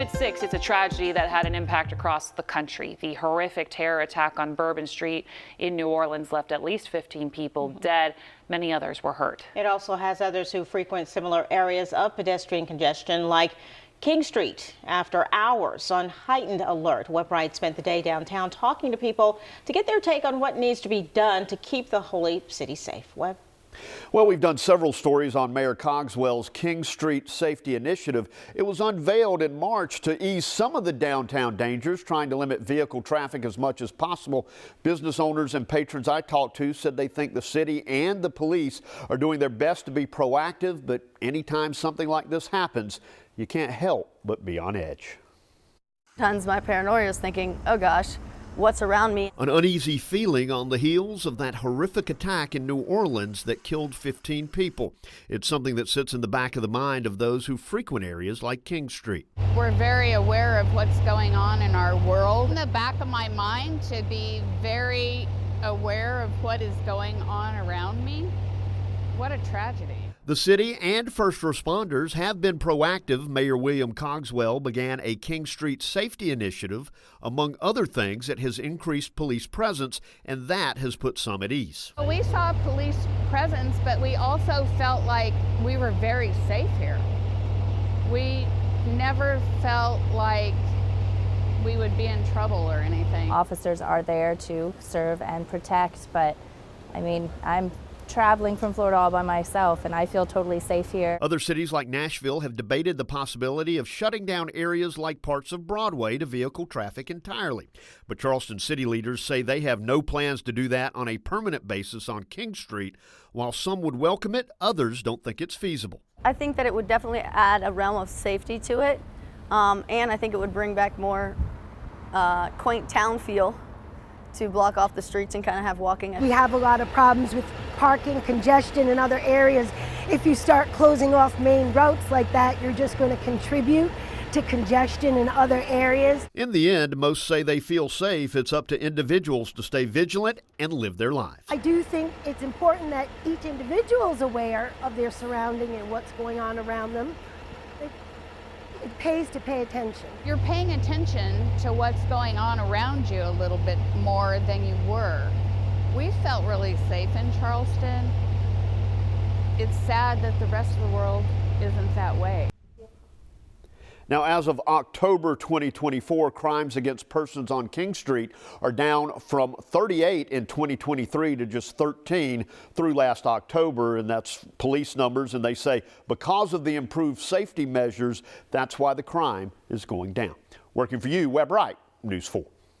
At 6, it's a tragedy that had an impact across the country. The horrific terror attack on Bourbon Street in New Orleans left at least 15 people dead. Many others were hurt. It also has others who frequent similar areas of pedestrian congestion like King Street after hours on heightened alert. Web Right spent the day downtown talking to people to get their take on what needs to be done to keep the holy city safe. Web. Well, we've done several stories on Mayor Cogswell's King Street Safety Initiative. It was unveiled in March to ease some of the downtown dangers, trying to limit vehicle traffic as much as possible. Business owners and patrons I talked to said they think the city and the police are doing their best to be proactive, but anytime something like this happens, you can't help but be on edge. Sometimes my paranoia is thinking, oh gosh, what's around me? An uneasy feeling on the heels of that horrific attack in New Orleans that killed 15 people. It's something that sits in the back of the mind of those who frequent areas like King Street. We're very aware of what's going on in our world. In the back of my mind to be very aware of what is going on around me. What a tragedy. The city and first responders have been proactive. Mayor William Cogswell began a King Street safety initiative. Among other things, it has increased police presence, and that has put some at ease. We saw police presence, but we also felt like we were very safe here. We never felt like we would be in trouble or anything. Officers are there to serve and protect, but I mean, I'm traveling from Florida all by myself, and I feel totally safe here. Other cities like Nashville have debated the possibility of shutting down areas like parts of Broadway to vehicle traffic entirely. But Charleston city leaders say they have no plans to do that on a permanent basis on King Street. While some would welcome it, others don't think it's feasible. I think that it would definitely add a realm of safety to it, and I think it would bring back more quaint town feel to block off the streets and kind of have walking. We have a lot of problems with parking, congestion in other areas. If you start closing off main routes like that, you're just going to contribute to congestion in other areas. In the end, most say they feel safe. It's up to individuals to stay vigilant and live their lives. I do think it's important that each individual is aware of their surrounding and what's going on around them. It pays to pay attention. You're paying attention to what's going on around you a little bit more than you were. We felt really safe in Charleston. It's sad that the rest of the world isn't that way. Now, as of October 2024, crimes against persons on King Street are down from 38 in 2023 to just 13 through last October, and that's police numbers. And they say because of the improved safety measures, that's why the crime is going down. Working for you, Web Right, News 4.